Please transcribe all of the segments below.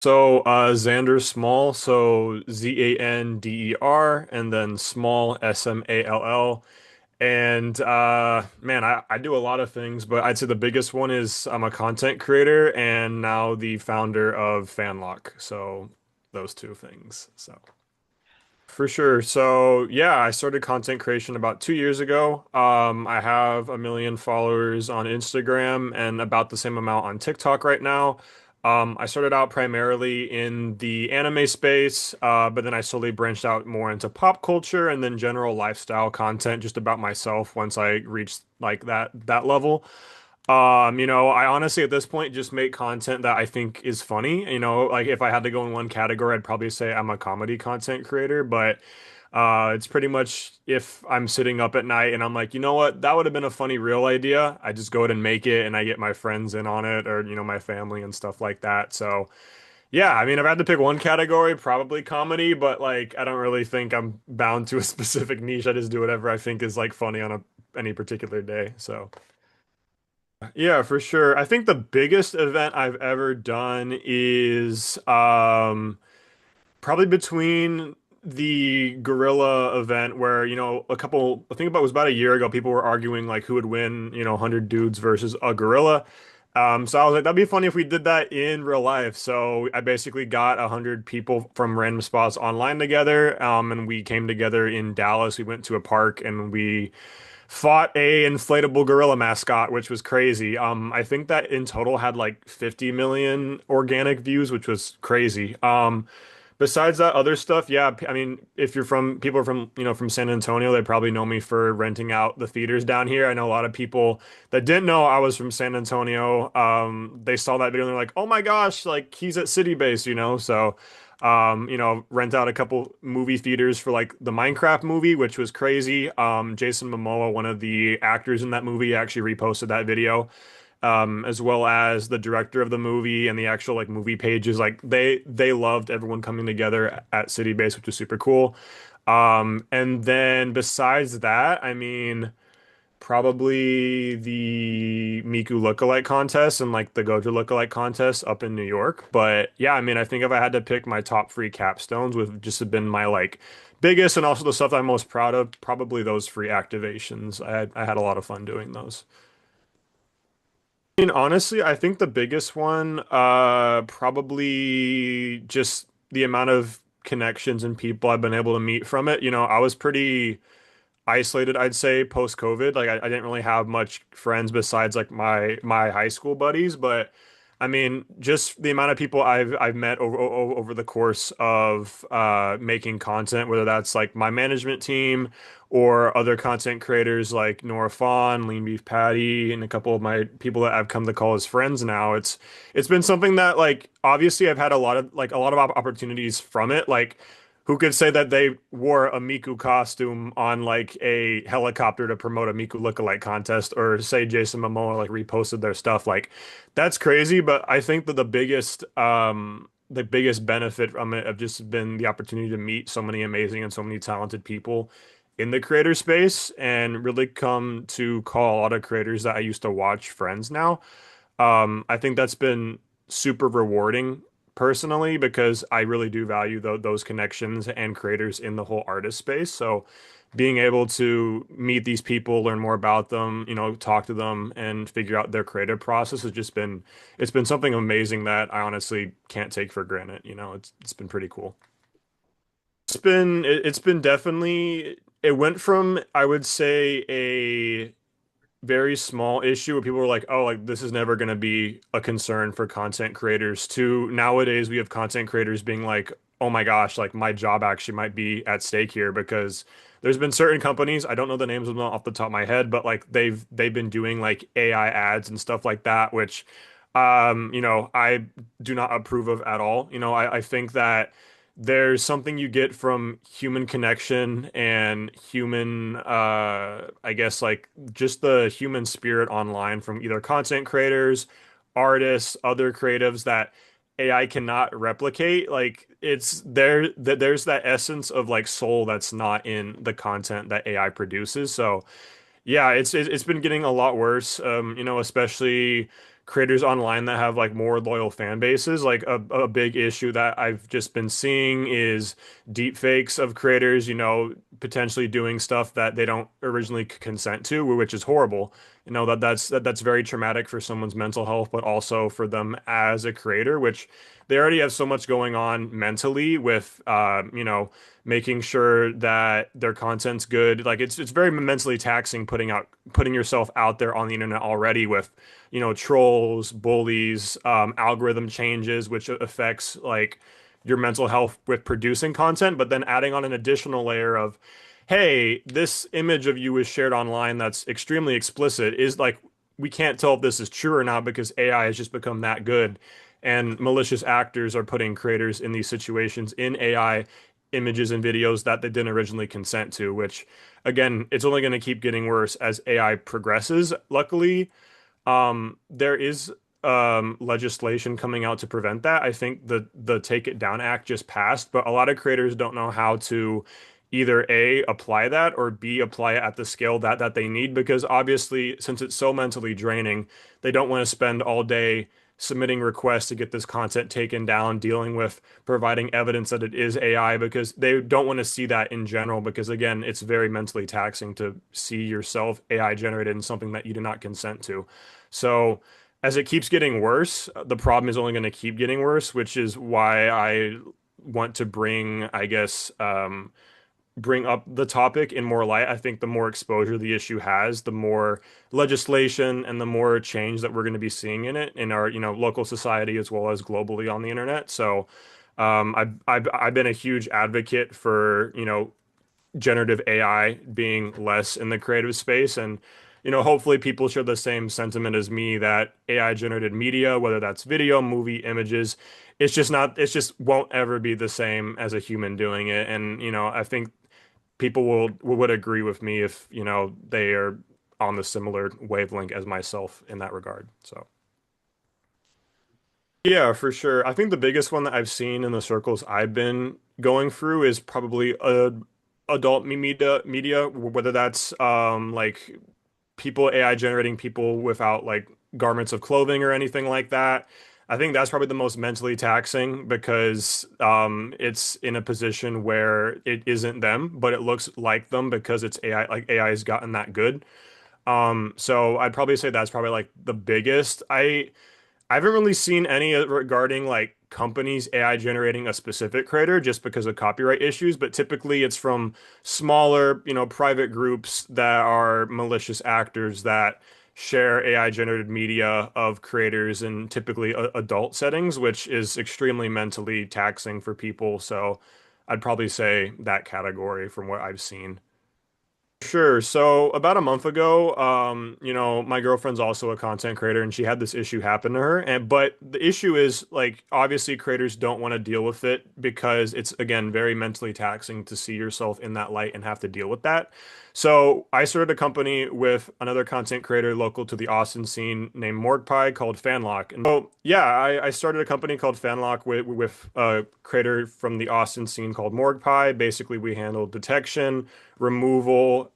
So Xander Small, so Zander, and then Small Small. And man, I do a lot of things, but I'd say the biggest one is I'm a content creator and now the founder of FanLock. So those two things. So for sure. So yeah, I started content creation about 2 years ago. I have 1 million followers on Instagram and about the same amount on TikTok right now. I started out primarily in the anime space, but then I slowly branched out more into pop culture and then general lifestyle content just about myself once I reached like that level. I honestly at this point just make content that I think is funny. Like if I had to go in one category, I'd probably say I'm a comedy content creator, but it's pretty much if I'm sitting up at night and I'm like, you know what, that would have been a funny real idea. I just go ahead and make it and I get my friends in on it or, my family and stuff like that. So yeah, I mean, if I had to pick one category, probably comedy, but like I don't really think I'm bound to a specific niche. I just do whatever I think is like funny on any particular day. So. Yeah, for sure. I think the biggest event I've ever done is probably between the gorilla event where, I think about it was about a year ago, people were arguing like who would win, 100 dudes versus a gorilla. So I was like, that'd be funny if we did that in real life. So I basically got 100 people from random spots online together, and we came together in Dallas. We went to a park and we fought a inflatable gorilla mascot, which was crazy. I think that in total had like 50 million organic views, which was crazy. Besides that other stuff, yeah, I mean, if you're from people are from, from San Antonio, they probably know me for renting out the theaters down here. I know a lot of people that didn't know I was from San Antonio. They saw that video and they're like, "Oh my gosh, like he's at City Base." So rent out a couple movie theaters for like the Minecraft movie, which was crazy. Jason Momoa, one of the actors in that movie, actually reposted that video, as well as the director of the movie and the actual like movie pages. Like they loved everyone coming together at City Base, which was super cool. And then besides that, I mean, probably the Miku lookalike contest and like the Gojo lookalike contest up in New York. But yeah, I mean, I think if I had to pick my top three capstones would just have been my like biggest and also the stuff I'm most proud of, probably those free activations. I had a lot of fun doing those. I mean, honestly, I think the biggest one, probably just the amount of connections and people I've been able to meet from it. I was pretty isolated, I'd say, post COVID. Like I didn't really have much friends besides like my high school buddies, but I mean, just the amount of people I've met over the course of making content, whether that's like my management team or other content creators like Nora Fawn, Lean Beef Patty, and a couple of my people that I've come to call as friends now. It's been something that like obviously I've had a lot of opportunities from it. Like who could say that they wore a Miku costume on like a helicopter to promote a Miku lookalike contest, or say Jason Momoa like reposted their stuff? Like that's crazy, but I think that the biggest benefit from it have just been the opportunity to meet so many amazing and so many talented people in the creator space and really come to call a lot of creators that I used to watch friends now. I think that's been super rewarding personally because I really do value those connections and creators in the whole artist space. So being able to meet these people, learn more about them, talk to them and figure out their creative process has just been it's been something amazing that I honestly can't take for granted. It's been pretty cool. It's been definitely it went from I would say a very small issue where people were like, oh, like this is never going to be a concern for content creators to nowadays we have content creators being like, oh my gosh, like my job actually might be at stake here because there's been certain companies, I don't know the names of them off the top of my head, but like they've been doing like AI ads and stuff like that, which I do not approve of at all. I think that there's something you get from human connection and human I guess like just the human spirit online from either content creators, artists, other creatives that AI cannot replicate. Like it's there that there's that essence of like soul that's not in the content that AI produces. So yeah, it's been getting a lot worse. Especially creators online that have like more loyal fan bases. Like a big issue that I've just been seeing is deep fakes of creators, potentially doing stuff that they don't originally consent to, which is horrible. That's very traumatic for someone's mental health, but also for them as a creator, which they already have so much going on mentally with, making sure that their content's good. Like it's very mentally taxing putting yourself out there on the internet already with, trolls, bullies, algorithm changes, which affects like your mental health with producing content, but then adding on an additional layer of, hey, this image of you is shared online that's extremely explicit is like we can't tell if this is true or not because AI has just become that good. And malicious actors are putting creators in these situations in AI images and videos that they didn't originally consent to, which again, it's only going to keep getting worse as AI progresses. Luckily, there is legislation coming out to prevent that. I think the Take It Down Act just passed, but a lot of creators don't know how to either A, apply that, or B, apply it at the scale that they need, because obviously, since it's so mentally draining, they don't want to spend all day submitting requests to get this content taken down, dealing with providing evidence that it is AI, because they don't want to see that in general, because again, it's very mentally taxing to see yourself AI generated in something that you do not consent to. So as it keeps getting worse, the problem is only going to keep getting worse, which is why I want to bring, I guess, bring up the topic in more light. I think the more exposure the issue has, the more legislation and the more change that we're going to be seeing in it in our, local society as well as globally on the internet. So, I've been a huge advocate for, generative AI being less in the creative space. And, hopefully people share the same sentiment as me that AI generated media, whether that's video, movie, images, it just won't ever be the same as a human doing it. And, I think people would agree with me if, they are on the similar wavelength as myself in that regard. So. Yeah, for sure. I think the biggest one that I've seen in the circles I've been going through is probably adult media, whether that's like people AI generating people without like garments of clothing or anything like that. I think that's probably the most mentally taxing because it's in a position where it isn't them, but it looks like them because it's AI, like AI has gotten that good. So I'd probably say that's probably like the biggest. I haven't really seen any regarding like companies AI generating a specific creator just because of copyright issues, but typically it's from smaller, private groups that are malicious actors that share AI generated media of creators in typically adult settings, which is extremely mentally taxing for people. So I'd probably say that category from what I've seen. Sure. So about a month ago, my girlfriend's also a content creator and she had this issue happen to her. But the issue is like obviously creators don't want to deal with it because it's again very mentally taxing to see yourself in that light and have to deal with that. So I started a company with another content creator local to the Austin scene named Morgpie called FanLock. And so yeah, I started a company called FanLock with a creator from the Austin scene called Morgpie. Basically, we handle detection, removal,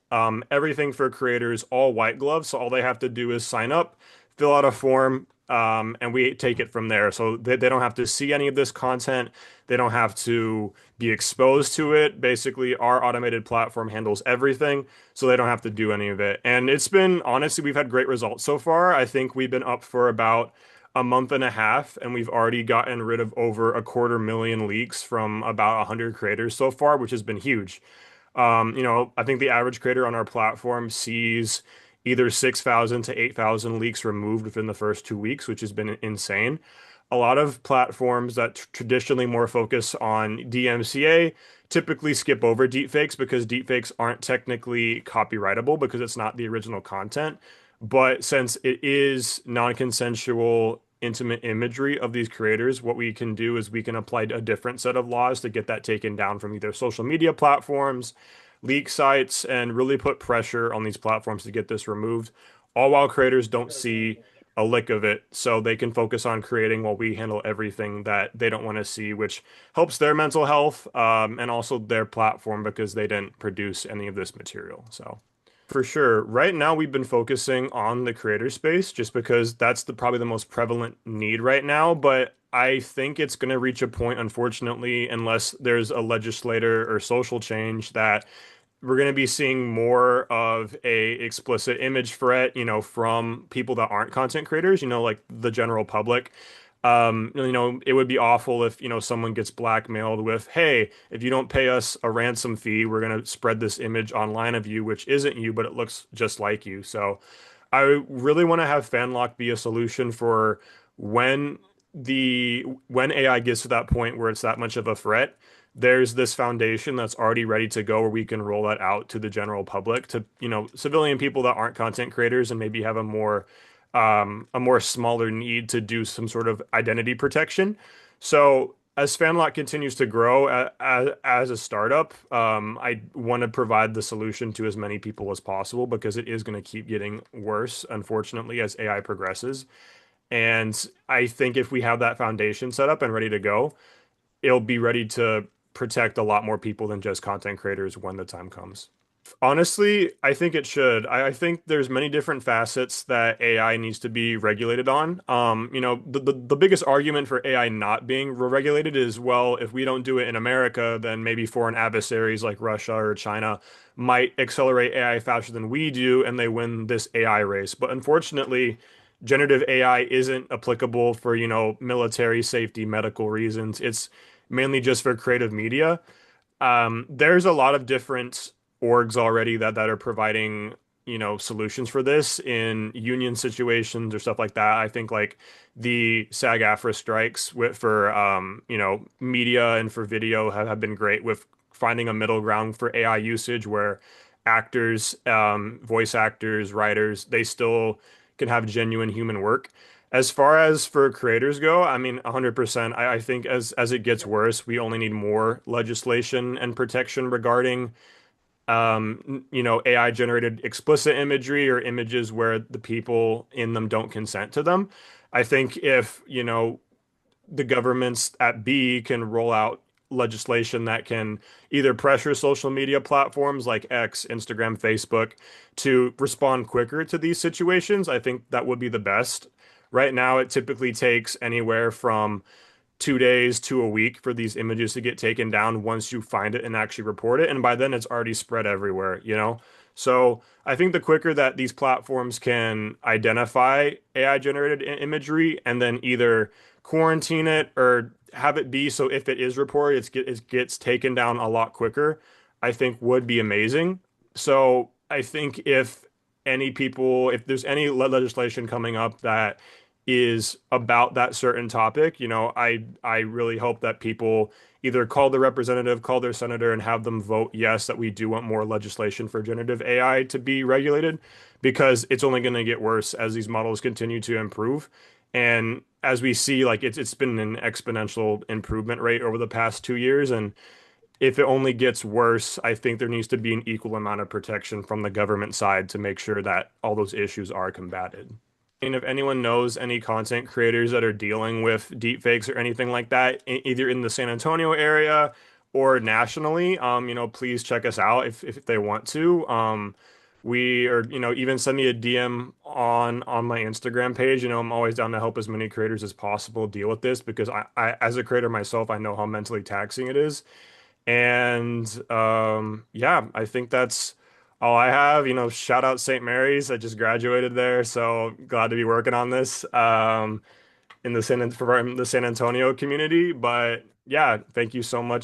everything for creators, all white gloves. So all they have to do is sign up, fill out a form, and we take it from there. So they don't have to see any of this content. They don't have to be exposed to it. Basically, our automated platform handles everything, so they don't have to do any of it. And it's been, honestly, we've had great results so far. I think we've been up for about a month and a half, and we've already gotten rid of over 250,000 leaks from about 100 creators so far, which has been huge. I think the average creator on our platform sees either 6,000 to 8,000 leaks removed within the first 2 weeks, which has been insane. A lot of platforms that traditionally more focus on DMCA typically skip over deepfakes because deepfakes aren't technically copyrightable because it's not the original content. But since it is non-consensual, intimate imagery of these creators, what we can do is we can apply a different set of laws to get that taken down from either social media platforms, leak sites, and really put pressure on these platforms to get this removed, all while creators don't see a lick of it, so they can focus on creating while we handle everything that they don't want to see, which helps their mental health, and also their platform because they didn't produce any of this material. So. For sure. Right now, we've been focusing on the creator space just because that's probably the most prevalent need right now. But I think it's going to reach a point, unfortunately, unless there's a legislator or social change, that we're going to be seeing more of a explicit image threat, from people that aren't content creators, like the general public. It would be awful if, someone gets blackmailed with, hey, if you don't pay us a ransom fee, we're going to spread this image online of you, which isn't you, but it looks just like you. So I really want to have FanLock be a solution for when when AI gets to that point where it's that much of a threat. There's this foundation that's already ready to go where we can roll that out to the general public, to, civilian people that aren't content creators and maybe have a more smaller need to do some sort of identity protection. So as FanLock continues to grow as a startup, I want to provide the solution to as many people as possible because it is going to keep getting worse, unfortunately, as AI progresses. And I think if we have that foundation set up and ready to go, it'll be ready to protect a lot more people than just content creators when the time comes. Honestly, I think it should. I think there's many different facets that AI needs to be regulated on. The biggest argument for AI not being regulated is, well, if we don't do it in America, then maybe foreign adversaries like Russia or China might accelerate AI faster than we do, and they win this AI race. But unfortunately, generative AI isn't applicable for, military safety, medical reasons. It's mainly just for creative media. There's a lot of different orgs already that are providing, solutions for this in union situations or stuff like that. I think like the SAG-AFTRA strikes for media and for video have been great with finding a middle ground for AI usage where actors, voice actors, writers, they still can have genuine human work. As far as for creators go, I mean, 100%. I think as it gets worse, we only need more legislation and protection regarding AI generated explicit imagery or images where the people in them don't consent to them. I think if, the governments at B can roll out legislation that can either pressure social media platforms like X, Instagram, Facebook to respond quicker to these situations, I think that would be the best. Right now, it typically takes anywhere from 2 days to a week for these images to get taken down once you find it and actually report it. And by then it's already spread everywhere. So I think the quicker that these platforms can identify AI generated imagery and then either quarantine it or have it be so if it is reported, it gets taken down a lot quicker, I think would be amazing. So I think if there's any legislation coming up that is about that certain topic, I really hope that people either call the representative, call their senator, and have them vote yes, that we do want more legislation for generative AI to be regulated, because it's only going to get worse as these models continue to improve. And as we see, like it's been an exponential improvement rate over the past 2 years. And if it only gets worse, I think there needs to be an equal amount of protection from the government side to make sure that all those issues are combated. And if anyone knows any content creators that are dealing with deepfakes or anything like that, either in the San Antonio area or nationally, please check us out if they want to. We or even send me a DM on my Instagram page. I'm always down to help as many creators as possible deal with this because I as a creator myself, I know how mentally taxing it is. And yeah, I think that's all I have. Shout out St. Mary's. I just graduated there, so glad to be working on this in the San Antonio community. But yeah, thank you so much